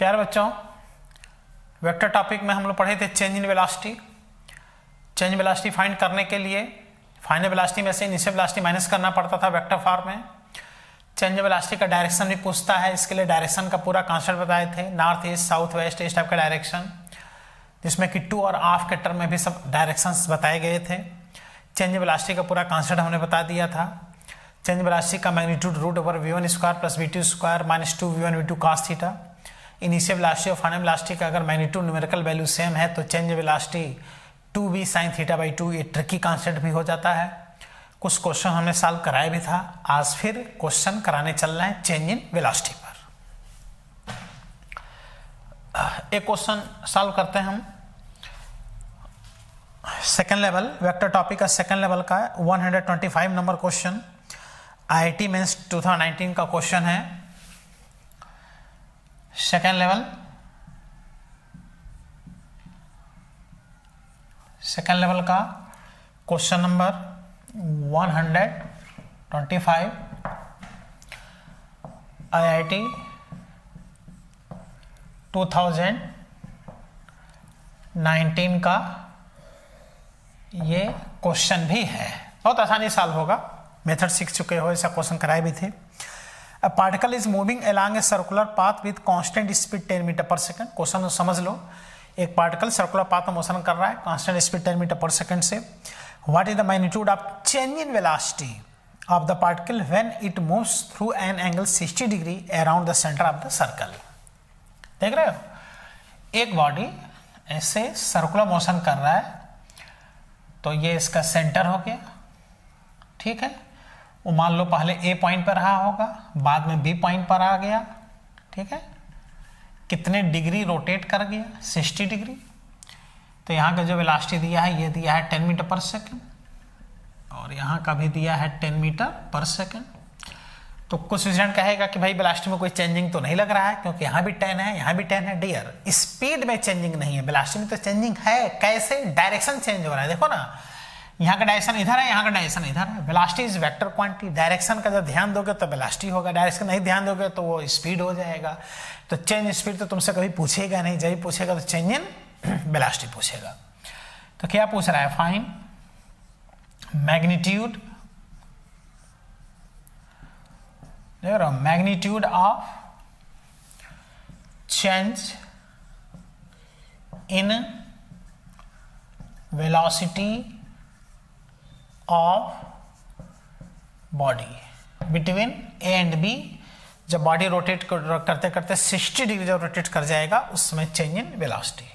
प्यारे बच्चों, vector topic में हम लोग पढ़े थे change in velocity. Change velocity find करने के लिए फाइनल वेलोसिटी में से इनिशियल वेलोसिटी माइनस करना पड़ता था वेक्टर फॉर्म में। चेंज वेलोसिटी का डायरेक्शन भी पूछता है, इसके लिए डायरेक्शन का पूरा कॉन्सेप्ट बताए थे, नॉर्थ ईस्ट साउथ वेस्ट इस टाइप का डायरेक्शन, जिसमें कि टू और हाफ के टर्म में भी सब डायरेक्शंस बताए गए थे। चेंज वेलोसिटी का पूरा कॉन्सेप्ट हमने बता दिया था। चेंज वेलोसिटी का magnitude root over v1 square plus v2 square minus 2v1 v2 cos theta. Initial velocity और फाइनल वेलोसिटी का अगर मैग्नीट्यूड न्यूमेरिकल वैल्यू सेम है तो change velocity 2v sin theta by 2, ये ट्रिकी कॉन्सेप्ट भी हो जाता है। कुछ क्वेश्चन हमने सॉल्व कराया भी था, आज फिर क्वेश्चन कराने चल रहे हैं चेंज इन वेलोसिटी पर। एक क्वेश्चन सॉल्व करते हैं हम। सेकेंड लेवल वेक्टर टॉपिक का सेकेंड लेवल का 125 नंबर क्वेश्चन, IIT मेंस 2019 का क्वेश्चन है। सेकेंड लेवल का क्वेश्चन नंबर 125 IIT 2019 का ये क्वेश्चन भी है। बहुत आसानी सॉल्व होगा, मेथड सीख चुके हो, ऐसा क्वेश्चन कराए भी थे। A particle is moving along a circular path with constant speed 10 metre पर सेकंड। क्वेश्चन समझ लो, एक पार्टिकल सर्कुलर पाथ में मोशन कर रहा है कांस्टेंट स्पीड 10 मीटर पर सेकंड से। What is the magnitude of change in velocity of the particle when it moves through an angle 60 degree around the centre of the circle. देख रहे हो, एक बॉडी ऐसे सर्कुलर मोशन कर रहा है, तो ये इसका सेंटर हो गया, ठीक है। वो मान लो पहले ए पॉइंट पर रहा होगा, बाद में बी पॉइंट पर आ गया, ठीक है। कितने डिग्री रोटेट कर गया? 60 डिग्री। तो यहाँ का जो वेलोसिटी दिया है, ये दिया है 10 मीटर पर सेकंड, और यहाँ का भी दिया है 10 मीटर पर सेकंड। तो कुछ स्टूडेंट कहेगा कि भाई वेलोसिटी में कोई चेंजिंग तो नहीं लग रहा है, क्योंकि यहाँ भी 10 है, यहाँ भी 10 है। डियर, स्पीड में चेंजिंग नहीं है, वेलोसिटी में तो चेंजिंग है। कैसे? डायरेक्शन चेंज हो रहा है। देखो ना, यहाँ का डायरेक्शन इधर है, यहाँ का डायरेक्शन इधर है। Velocity is vector quantity. Direction का जब ध्यान दोगे तो वेलोसिटी होगा, डायरेक्शन नहीं ध्यान दोगे तो वो स्पीड हो जाएगा। तो चेंज स्पीड तो तुमसे कभी पूछेगा नहीं, जब पूछेगा तो चेंज इन वेलोसिटी पूछेगा। तो क्या पूछ रहा है? Find magnitude, magnitude of change in velocity of body between A and B. जब बॉडी रोटेट करते करते 60 डिग्री जब रोटेट कर जाएगा, उस समय चेंज इन वेलोसिटी।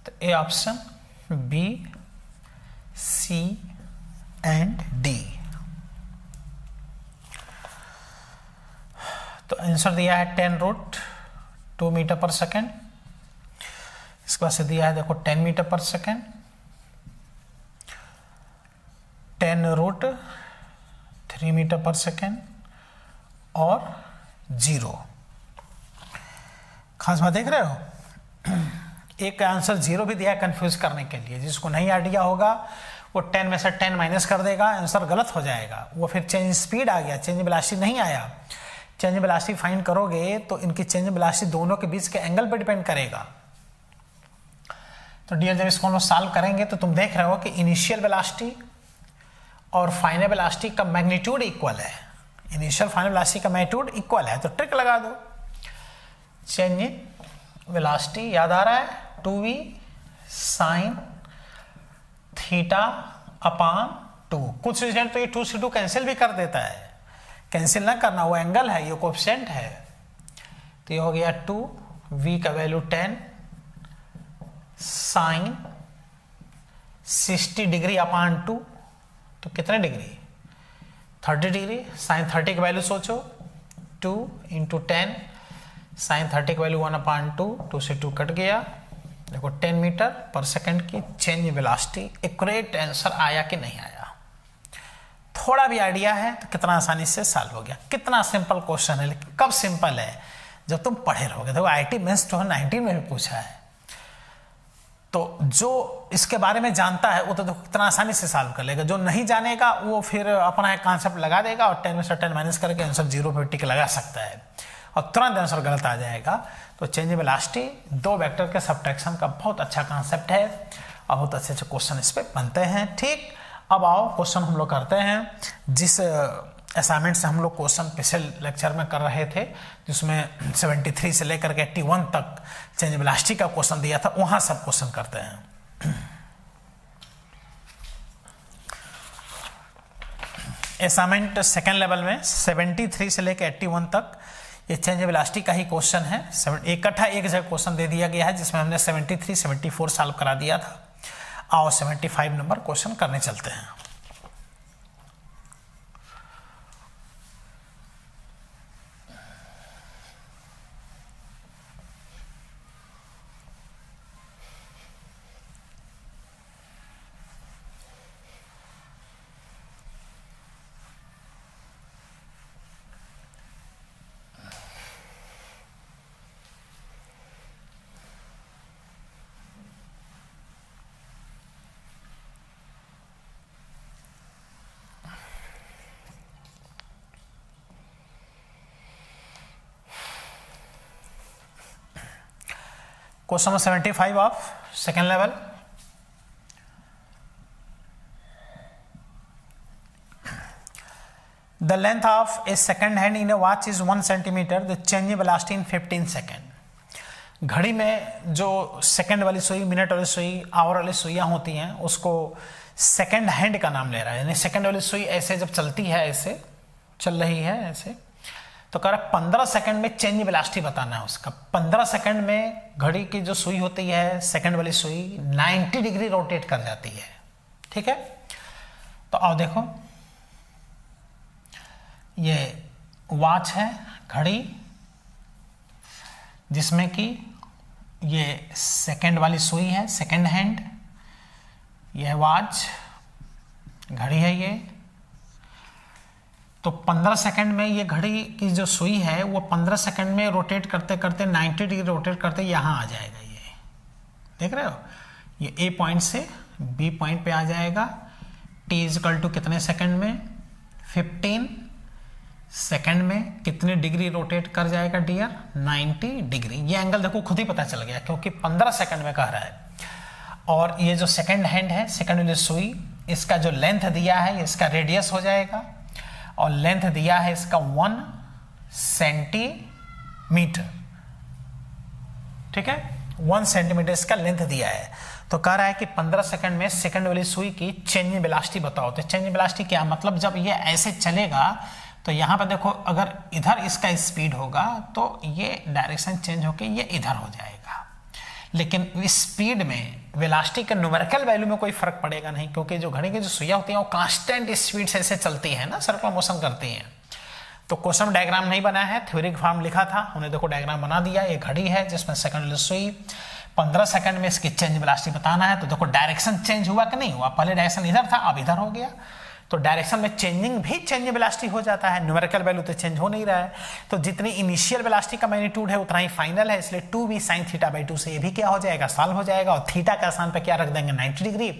तो A option, B, C and D. तो आंसर दिया है 10√2 मीटर पर सेकेंड। इसके बाद से दिया है देखो 10 मीटर पर सेकेंड, 10√3 मीटर पर सेकेंड और 0। खास बात देख रहे हो, एक आंसर 0 भी दिया है कंफ्यूज करने के लिए। जिसको नहीं आइडिया होगा वो 10 में से 10 माइनस कर देगा, आंसर गलत हो जाएगा। वो फिर चेंज स्पीड आ गया, चेंज वेलोसिटी नहीं आया। चेंज वेलोसिटी फाइंड करोगे तो इनकी चेंज वेलोसिटी दोनों के बीच के एंगल पर डिपेंड करेगा। तो डियर, जब इसको हम लोग सॉल्व करेंगे तो तुम देख रहे हो कि इनिशियल वेलोसिटी और फाइनल वेलोसिटी का मैग्नीट्यूड इक्वल है। इनिशियल फाइनल वेलोसिटी का मैग्नीट्यूड इक्वल है, तो ट्रिक लगा दो। चेंज इन वेलोसिटी याद आ रहा है, 2v sin थीटा अपान 2। कुछ स्टूडेंट तो ये 2 से 2 कैंसिल भी कर देता है। कैंसिल ना करना, वो एंगल है, ये कोएफिशिएंट है। तो ये हो गया 2v का वैल्यू 10 sin 60 डिग्री अपान 2। तो कितने डिग्री? 30 डिग्री। साइन 30 की वैल्यू सोचो, 2 × 10 साइन 30 की वैल्यू 1/2, 2 से 2 कट गया। देखो 10 मीटर पर सेकंड की चेंज वेलोसिटी। एक्यूरेट आंसर आया कि नहीं आया? थोड़ा भी आइडिया है तो कितना आसानी से सॉल्व हो गया। कितना सिंपल क्वेश्चन है, लेकिन कब सिंपल है? जब तुम पढ़े रहोगे। देखो IIT मेंस 2019 में भी पूछा है, तो जो इसके बारे में जानता है वो तो कितना आसानी से सॉल्व कर लेगा। जो नहीं जानेगा वो फिर अपना एक कॉन्सेप्ट लगा देगा और 10 में से 10 माइनस करके आंसर 0 पे टिक लगा सकता है। और तुरंत आंसर गलत आ जाएगा। तो चेंज इन वेलोसिटी दो वेक्टर के सब्ट्रैक्शन का बहुत अच्छा कॉन्सेप्ट है और बहुत अच्छे अच्छे क्वेश्चन इस पे बनते हैं। ठीक, अब आओ क्वेश्चन हम लोग करते हैं जिस असाइनमेंट से हम लोग क्वेश्चन पिछले लेक्चर में कर रहे थे, जिसमें 73 से लेकर के 81 तक चेंज इन वेलोसिटी का क्वेश्चन दिया था, वहां सब क्वेश्चन करते हैं। असाइनमेंट सेकेंड लेवल में 73 से लेकर 81 तक ये चेंज इन वेलोसिटी का ही क्वेश्चन है। इकट्ठा एक जगह क्वेश्चन दे दिया गया है जिसमें हमने 73, 74 सॉल्व करा दिया था। आओ 75 नंबर क्वेश्चन करने चलते हैं। Question number 75 of second level. The length of a second hand in a watch is 1 centimeter. The change in velocity in 15 second. घड़ी में जो सेकंड वाली सुई, मिनट वाली सुई, आवर वाली सुइयां होती हैं, उसको सेकंड हैंड का नाम ले रहा है। यानी सेकंड वाली सुई ऐसे जब चलती है, ऐसे चल रही है ऐसे, तो कह रहा है 15 सेकंड में चेंज वेलोसिटी बताना है उसका। 15 सेकंड में घड़ी की जो सुई होती है, सेकंड वाली सुई 90 डिग्री रोटेट कर जाती है। ठीक है, तो आओ देखो, ये वॉच है, घड़ी, जिसमें कि ये सेकंड वाली सुई है, सेकंड हैंड, यह वॉच, घड़ी है ये। तो 15 सेकंड में ये घड़ी की जो सुई है वो 15 सेकंड में रोटेट करते करते 90 डिग्री रोटेट करते यहां आ जाएगा। ये देख रहे हो, ये ए पॉइंट से बी पॉइंट पे आ जाएगा। टी इजकल टू कितने सेकंड में? 15 सेकंड में कितने डिग्री रोटेट कर जाएगा डियर? 90 डिग्री। ये एंगल देखो खुद ही पता चल गया क्योंकि 15 सेकंड में कह रहा है। और ये जो सेकंड हैंड है, सेकंड वाली सुई, इसका जो लेंथ दिया है इसका रेडियस हो जाएगा, और लेंथ दिया है इसका 1 सेंटीमीटर। ठीक है, 1 सेंटीमीटर इसका लेंथ दिया है। तो कह रहा है कि 15 सेकंड में सेकंड वाली सुई की चेंज इन वेलोसिटी बताओ। तो चेंज इन वेलोसिटी क्या मतलब, जब ये ऐसे चलेगा तो यहां पर देखो, अगर इधर इसका स्पीड होगा तो ये डायरेक्शन चेंज होके ये इधर हो जाएगा। लेकिन स्पीड में वेलोसिटी के न्यूमेरिकल वैल्यू में कोई फर्क पड़ेगा नहीं, क्योंकि जो घड़ी की जो सुइयां होती हैं वो कांस्टेंट स्पीड से ऐसे चलती है ना, सर्कुलर मोशन करती हैं। तो क्वेश्चन डायग्राम नहीं बना है, थ्योरी फॉर्म लिखा था, हमने देखो डायग्राम बना दिया। ये घड़ी है जिसमें सेकंड वाली सुई, 15 सेकंड में इसकी चेंज वेलोसिटी बताना है। तो देखो डायरेक्शन चेंज हुआ कि नहीं हुआ? पहले डायरेक्शन इधर था, अब इधर हो गया। तो डायरेक्शन में चेंजिंग भी चेंज वेलोसिटी हो जाता है, न्यूमेरिकल वैल्यू तो चेंज हो नहीं रहा है। तो जितनी इनिशियल वेलोसिटी का मैग्नीट्यूड है उतना ही फाइनल है, इसलिए 2v sin θ/2 से ये भी क्या हो जाएगा? सॉल्व हो जाएगा। और थीटा का स्थान पे क्या रख देंगे? 90 डिग्री।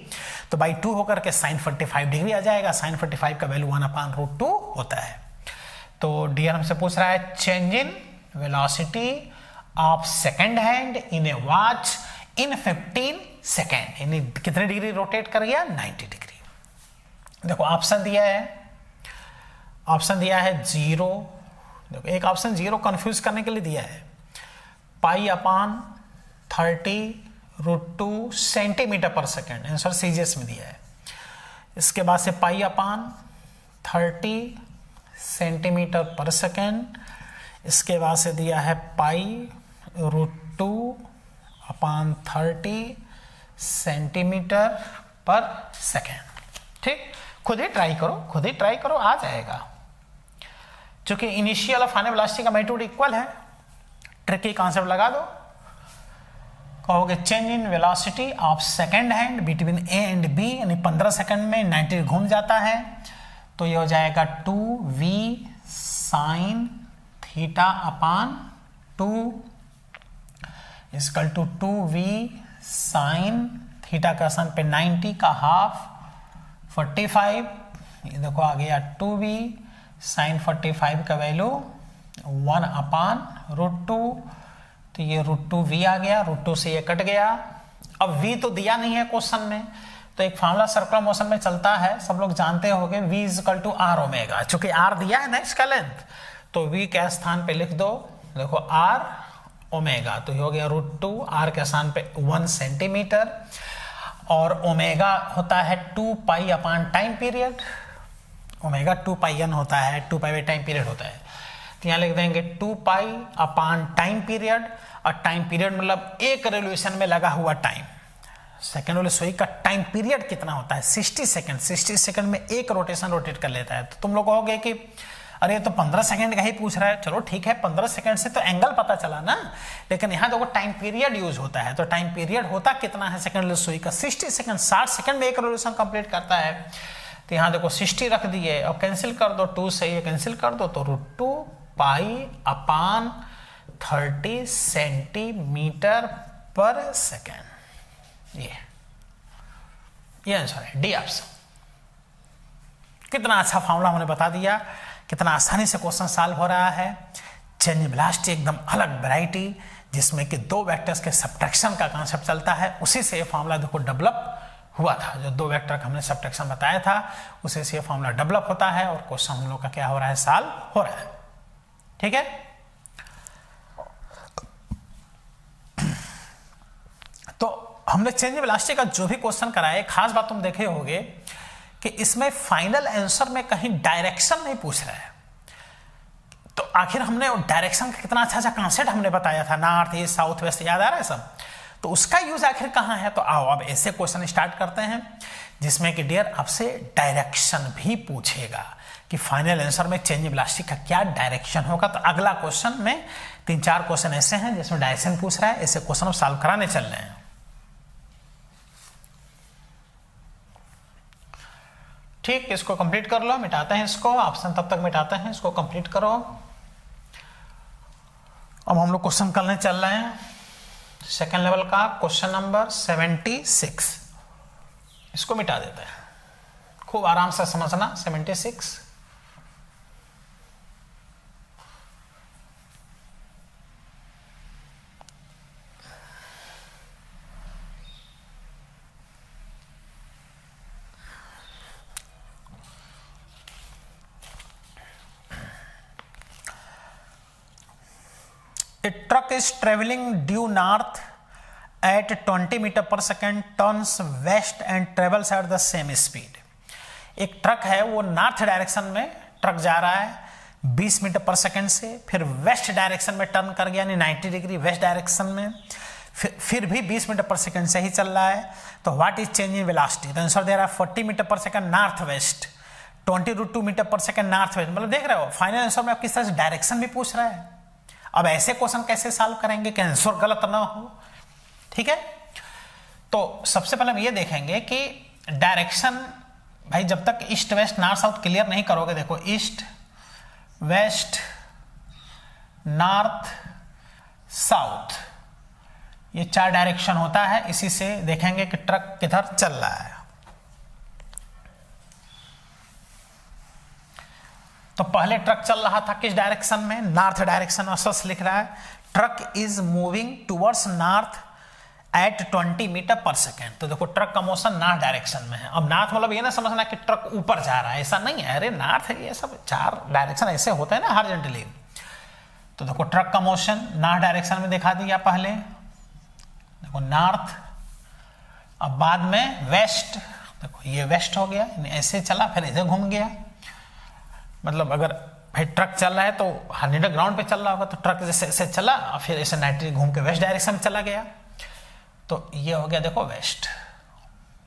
तो बाई 2 होकर के sin 45 डिग्री आ जाएगा। sin 45 का वैल्यू 1/√2 होता है। तो डियर हमसे पूछ रहा है change in velocity of second hand in A watch in 15 second, यानी कितने डिग्री रोटेट कर गया? 90 डिग्री। देखो ऑप्शन दिया है, ऑप्शन दिया है 0। देखो एक ऑप्शन 0 कंफ्यूज करने के लिए दिया है, π/30√2 सेंटीमीटर पर सेकेंड, आंसर सीजीएस में दिया है। इसके बाद से π/30 सेंटीमीटर पर सेकेंड, इसके बाद से दिया है π√2/30 सेंटीमीटर पर सेकेंड। ठीक, खुद ही ट्राई करो, खुद ही ट्राई करो, आ जाएगा। क्योंकि इनिशियल और फाइनल वेलोसिटी का मैग्नीट्यूड इक्वल है। ट्रिकी कॉन्सेप्ट लगा दो, कहोगे change in velocity of second hand between A and B, यानी 15 सेकंड में 90 घूम जाता है। तो ये हो जाएगा 2v sin θ/2 equal to 2v sin theta का स्थान पे 90 का हाफ 45, ये देखो आ गया 2v sin 45 का वैल्यू 1/√2, तो ये √2v आ गया, √2 से ये कट गया। अब v तो दिया नहीं है क्वेश्चन में, तो एक फार्मूला सर्कुलर मोशन में चलता है, सब लोग जानते होंगे, v = r ओमेगा। चूंकि r दिया है ना इसका लेंथ, तो v के स्थान पे लिख दो, देखो r ओमेगा, तो ये हो गया √2, r के स्थान पे 1 सेंटीमीटर, और ओमेगा होता है 2π टाइम पीरियड, ओमेगा 2πn होता है, 2π टाइम पीरियड होता है, तो यहाँ लिख देंगे 2π टाइम पीरियड, और टाइम पीरियड मतलब एक रेवोल्यूशन में लगा हुआ टाइम। सेकेंड वाले सुई का टाइम पीरियड कितना होता है? 60 सेकेंड। 60 सेकेंड में एक रोटेशन रोटेट कर लेता है। तो तुम लोग कहोगे कि अरे तो 15 सेकेंड का ही पूछ रहा है। चलो ठीक है, 15 सेकेंड से तो एंगल पता चला ना, लेकिन यहाँ देखो टाइम पीरियड यूज होता है, तो टाइम पीरियड होता कितना है सेकेंड वाले सुई का? 60 सेकेंड। 60 सेकेंड में एक रेवोल्यूशन कंप्लीट करता है। तो यहाँ देखो 60 रख दिए, और कैंसिल कर दो, 2 से ये कैंसिल कर दो, तो √2π/30 सेंटीमीटर पर सेकेंड। ये आंसर है, डी ऑप्शन। कितना अच्छा फॉर्मूला हमने बता दिया, कितना आसानी से क्वेश्चन सॉल्व हो रहा है। चेंज वेलोसिटी एकदम अलग वैरायटी, जिसमें कि दो वेक्टर्स के सब्ट्रैक्शन का कॉन्सेप्ट चलता है, उसी से ये फॉर्मूला देखो डेवलप हुआ था। जो दो वेक्टर का हमने सब्ट्रैक्शन बताया था, उसी से ये फॉर्मूला डेवलप होता है, और क्वेश्चन हम लोग का क्या हो रहा है? सॉल्व हो रहा है। ठीक है, तो हमने चेंज वेलोसिटी का जो भी क्वेश्चन कराया, खास बात तुम देखे होंगे कि इसमें फाइनल आंसर में कहीं डायरेक्शन नहीं पूछ रहा है। तो आखिर हमने डायरेक्शन का कितना अच्छा कॉन्सेप्ट हमने बताया था, नॉर्थ ईस्ट साउथ वेस्ट, याद आ रहा है सब? तो उसका यूज आखिर कहाँ है? तो आओ अब ऐसे क्वेश्चन स्टार्ट करते हैं जिसमें कि डियर आपसे डायरेक्शन भी पूछेगा कि फाइनल आंसर में चेंज वेलोसिटी का क्या डायरेक्शन होगा। तो अगला क्वेश्चन में 3-4 क्वेश्चन ऐसे हैं जिसमें डायरेक्शन पूछ रहा है, ऐसे क्वेश्चन हम सॉल्व कराने चल रहे हैं। ठीक, इसको कंप्लीट कर लो, मिटाते हैं इसको, ऑप्शन तब तक मिटाते हैं, इसको कंप्लीट करो। अब हम लोग क्वेश्चन करने चल रहे हैं सेकेंड लेवल का, क्वेश्चन नंबर 76। इसको मिटा देते हैं, खूब आराम से समझना। 76 A truck is traveling due north at 20 meter per second, turns west and travels at the same speed. एक ट्रक है, वो नॉर्थ डायरेक्शन में ट्रक जा रहा है 20 मीटर पर सेकंड से, फिर वेस्ट डायरेक्शन में टर्न कर गया, यानी 90 डिग्री वेस्ट डायरेक्शन में, फिर भी 20 मीटर पर सेकंड से ही चल रहा है। तो what is change in velocity? तो आंसर दे रहा है 40 मीटर पर सेकंड नॉर्थ वेस्ट, 20√2 मीटर पर सेकंड नॉर्थ वेस्ट। मतलब देख रहे हो, फाइनल आंसर में आप किस तरह से डायरेक्शन भी पूछ रहा है। अब ऐसे क्वेश्चन कैसे सॉल्व करेंगे कि आंसर गलत ना हो? ठीक है, तो सबसे पहले हम ये देखेंगे कि डायरेक्शन, भाई जब तक east west north south clear नहीं करोगे, देखो ईस्ट वेस्ट नॉर्थ साउथ, ये 4 डायरेक्शन होता है। इसी से देखेंगे कि ट्रक किधर चल रहा है। तो पहले ट्रक चल रहा था किस डायरेक्शन में? नॉर्थ डायरेक्शन में। स्पष्ट लिख रहा है truck is moving towards north at 20 metre पर सेकेंड। तो देखो ट्रक का मोशन नॉर्थ डायरेक्शन में है। अब नॉर्थ मतलब ये ना समझना कि ट्रक ऊपर जा रहा है, ऐसा नहीं है। अरे नॉर्थ है, ये सब 4 डायरेक्शन ऐसे होते हैं ना हॉरिजॉन्टली। तो देखो ट्रक का मोशन नॉर्थ डायरेक्शन में दिखा दिया पहले, देखो नॉर्थ। अब बाद में वेस्ट, देखो ये वेस्ट हो गया, ऐसे चला फिर इधर घूम गया। मतलब अगर भाई ट्रक चल रहा है तो हॉरिजॉन्टल ग्राउंड पे चल रहा होगा, तो ट्रक जैसे ऐसे चला और फिर ऐसे 90 घूम के वेस्ट डायरेक्शन में चला गया। तो ये हो गया देखो वेस्ट,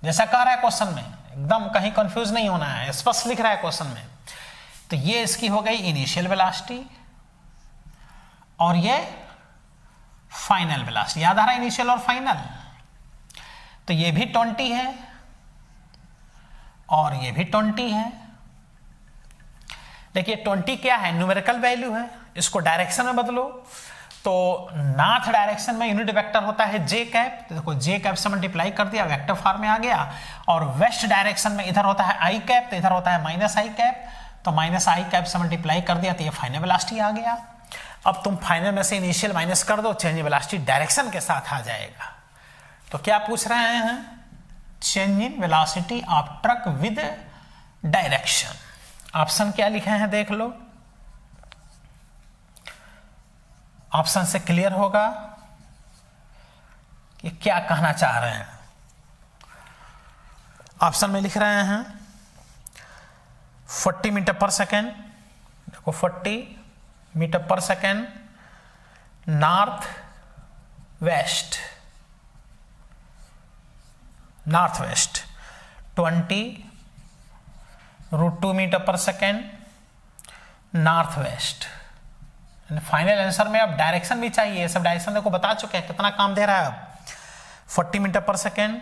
जैसा कह रहा है क्वेश्चन में, एकदम कहीं कंफ्यूज नहीं होना है, स्पष्ट लिख रहा है क्वेश्चन में। तो ये इसकी हो गई इनिशियल वेलोसिटी और ये फाइनल वेलोसिटी। याद आ रहा है इनिशियल और फाइनल? तो ये भी 20 है और ये भी 20 है। देखिए 20 क्या है? न्यूमेरिकल वैल्यू है। इसको डायरेक्शन में बदलो तो नॉर्थ डायरेक्शन में यूनिट वेक्टर होता है जे कैप। तो देखो जे कैप से मल्टीप्लाई कर दिया, वेक्टर फॉर्म में आ गया। और वेस्ट डायरेक्शन में इधर होता है आई कैप, तो इधर होता है माइनस आई कैप। तो माइनस आई कैप से मल्टीप्लाई कर दिया तो ये फाइनल वेलोसिटी आ गया। अब तुम फाइनल में से इनिशियल माइनस कर दो, चेंज इन वेलोसिटी डायरेक्शन के साथ आ जाएगा। तो क्या पूछ रहे हैं, change in velocity of truck with direction. Option क्या लिखे हैं देख लो, ऑप्शन से क्लियर होगा कि क्या कहना चाह रहे हैं। ऑप्शन में लिख रहे हैं 40 मीटर पर सेकेंड, देखो 40 मीटर पर सेकेंड नॉर्थ वेस्ट, 20 √2 मीटर पर second north west. Final answer में अब डायरेक्शन भी चाहिए, सब डायरेक्शन देखो बता चुके हैं कितना काम दे रहा है। अब 40 मीटर पर सेकेंड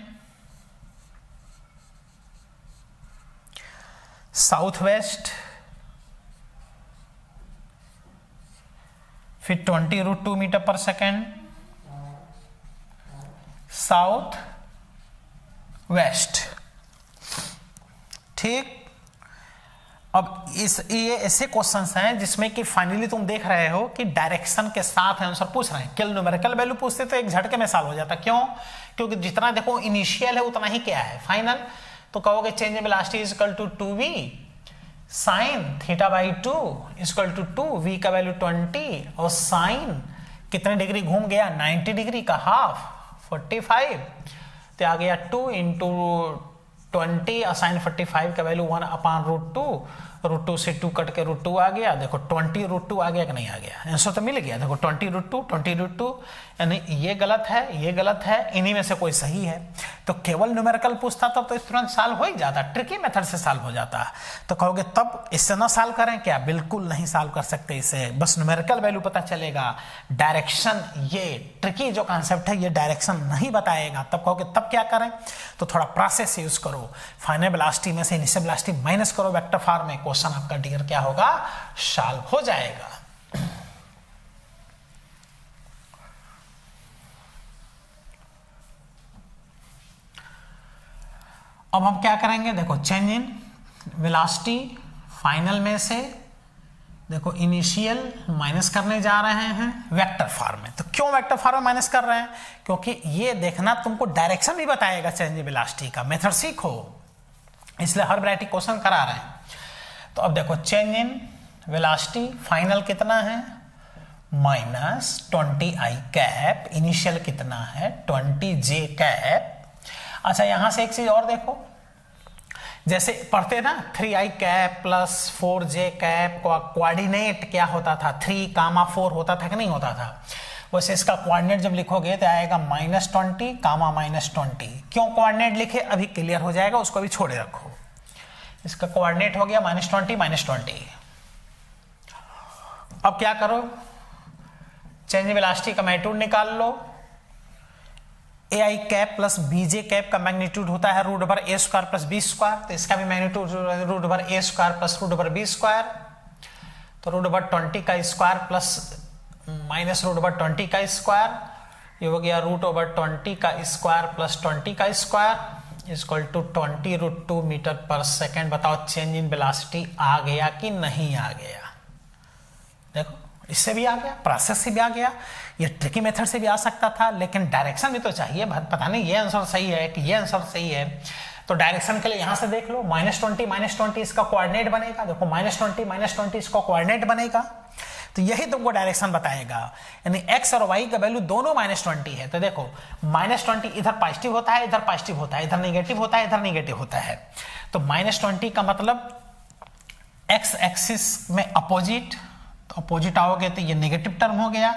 साउथ वेस्ट, फिर 20 √2 मीटर पर सेकेंड साउथ वेस्ट। ठीक, अब ये ऐसे क्वेश्चंस हैं जिसमें कि फाइनली तुम देख रहे हो कि डायरेक्शन के साथ आंसर पूछ रहे हैं। केवल न्यूमेरिकल वैल्यू पूछते तो एक झटके में सॉल्व हो जाता। क्यों? क्योंकि जितना देखो इनिशियल है उतना ही क्या है फाइनल। तो कहोगे change in velocity is equal to 2v sine θ/2 equal to 2, v का वैल्यू 20 और साइन कितने डिग्री घूम गया, 90 डिग्री का हाफ 45, तो आ गया 2 इंटू 20 और साइन 45 का वैल्यू 1/√2, √2 से 2 कट के √2 आ गया। देखो 20 √2 आ गया कि नहीं आ गया, आंसर तो मिल गया। देखो 20 √2 यानी ये गलत है, ये गलत है, इन्हीं में से कोई सही है। तो केवल न्यूमेरिकल पूछता तब तो इस तुरंत सॉल्व हो ही जाता, ट्रिकी मेथड से सॉल्व हो जाता। तो कहोगे तब इससे ना सॉल्व करें क्या? बिल्कुल नहीं सॉल्व कर सकते इसे, बस न्यूमेरिकल वैल्यू पता चलेगा, डायरेक्शन ये ट्रिकी जो कॉन्सेप्ट है ये डायरेक्शन नहीं बताएगा। तब कहोगे तब क्या करें? तो थोड़ा प्रोसेस यूज करो, फाइनल वेलोसिटी में से इनिशियल वेलोसिटी माइनस करो वेक्टर फॉर्म में, क्वेश्चन आपका डियर क्या होगा, सॉल्व हो जाएगा। अब हम क्या करेंगे, देखो चेंज इन वेलोसिटी फाइनल में से देखो इनिशियल माइनस करने जा रहे हैं वेक्टर फॉर्म में। तो क्यों वेक्टर फॉर्म में माइनस कर रहे हैं? क्योंकि ये देखना तुमको डायरेक्शन भी बताएगा चेंज इन वेलोसिटी का, मेथड सीखो, इसलिए हर वैरायटी क्वेश्चन करा रहे हैं। तो अब देखो चेंज इन वेलोसिटी फाइनल कितना है, -20i कैप, इनिशियल कितना है 20j कैप। अच्छा यहां से एक चीज और देखो, जैसे पढ़ते ना 3i cap plus 4j cap का कोऑर्डिनेट क्या होता था, 3, 4 होता था कि नहीं होता था। वैसे इसका कोऑर्डिनेट जब लिखोगे तो आएगा -20, -20। क्यों कोऑर्डिनेट लिखे अभी क्लियर हो जाएगा, उसको भी छोड़े रखो। इसका कोऑर्डिनेट हो गया -20, -20। अब क्या करो, चेंज इन वेलोसिटी का मैग्नीट्यूड निकाल लो। ai cap plus bj cap का मैग्नीट्यूड होता है √a² प्लस b², तो इसका भी मैग्नीट्यूड √a² प्लस √b², तो √20 का स्क्वायर प्लस माइनस √20 का स्क्वायर, ये हो गया √20 का स्क्वायर प्लस 20 का स्क्वायर इक्वल टू 20 √2 मीटर पर सेकेंड। बताओ चेंज इन वेलोसिटी आ गया कि नहीं आ गया? देखो इससे भी आ गया, प्रोसेस से भी आ गया, ये ट्रिकी मेथड से भी आ सकता था, लेकिन डायरेक्शन भी तो चाहिए। पता नहीं ये आंसर सही है कि ये आंसर सही है। तो डायरेक्शन के लिए यहां से देख लो, -20 इसका कोऑर्डिनेट बनेगा। देखो -20 इसका कोऑर्डिनेट बनेगा, तो यही तुमको डायरेक्शन बताएगा। यानी x और y का वैल्यू दोनों -20 है। तो देखो -20 इधर पॉजिटिव होता है, इधर पॉजिटिव होता है, इधर नेगेटिव होता है, इधर नेगेटिव होता है। तो -20 का मतलब x एक्सिस में अपोजिट, तो अपोजिट आओगे तो ये नेगेटिव टर्म हो गया,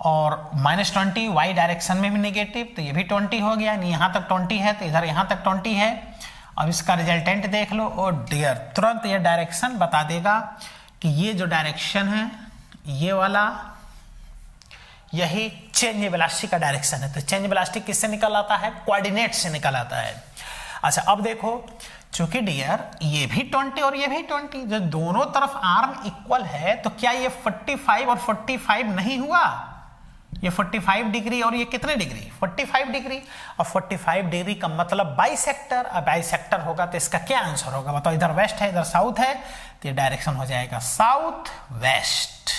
और -20 y डायरेक्शन में भी नेगेटिव, तो ये भी 20 हो गया। यानी यहाँ तक 20 है तो इधर यहाँ तक 20 है। अब इसका रिजल्टेंट देख लो, ओ डियर, तुरंत ये डायरेक्शन बता देगा कि ये जो डायरेक्शन है ये वाला, यही चेंज इन वेलोसिटी का डायरेक्शन है। तो चेंज इन वेलोसिटी किससे निकल आता है? कोऑर्डिनेट से निकल आता है। अच्छा अब देखो, चूंकि डियर ये भी 20 और ये भी 20, जो दोनों तरफ आर्म इक्वल है, तो क्या ये 45 और 45 नहीं हुआ? ये 45 डिग्री और ये कितने डिग्री? 45 डिग्री। और 45 डिग्री का मतलब बाइसेक्टर। अब बाइसेक्टर होगा तो इसका क्या आंसर होगा बताओ? इधर वेस्ट है, इधर साउथ है, तो ये डायरेक्शन हो जाएगा साउथ वेस्ट।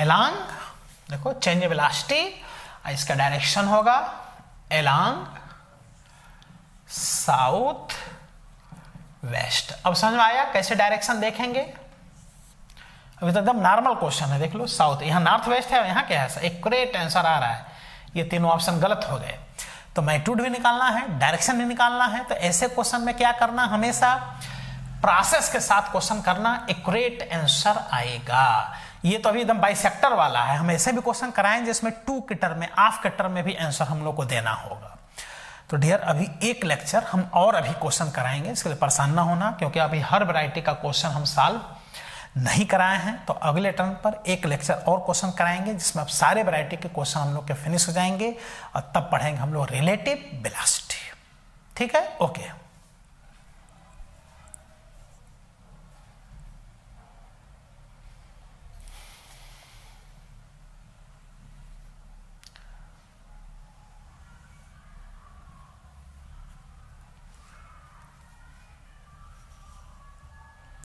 एलॉन्ग, देखो चेंज वेलोसिटी, इसका डायरेक्शन होगा एलॉन्ग साउथ वेस्ट। अब समझ में आया कैसे डायरेक्शन देखेंगे? अभी तो एकदम नॉर्मल क्वेश्चन है, देख लो साउथ, यहाँ नॉर्थ वेस्ट है और यहाँ क्या है, एक्यूरेट आंसर आ रहा है। ये तीनों ऑप्शन गलत हो गए। तो मैग्नीट्यूड भी निकालना है, डायरेक्शन भी निकालना है। तो ऐसे क्वेश्चन में क्या करना, हमेशा प्रोसेस के साथ क्वेश्चन करना, एक्यूरेट आंसर आएगा। ये तो अभी एकदम बाइसेक्टर वाला है, हम ऐसे भी क्वेश्चन कराएंगे जिसमें 2 के टर्म में, हाफ के टर्म में भी आंसर हम लोग को देना होगा। तो डियर अभी एक लेक्चर हम और अभी क्वेश्चन कराएंगे, इसके लिए परेशान ना होना, क्योंकि अभी हर वैरायटी का क्वेश्चन हम सॉल्व नहीं कराए हैं। तो अगले टर्म पर एक लेक्चर और क्वेश्चन कराएंगे जिसमें अब सारे वैरायटी के क्वेश्चन हम लोग के फिनिश हो जाएंगे और तब पढ़ेंगे हम लोग रिलेटिव वेलोसिटी। ठीक है, ओके।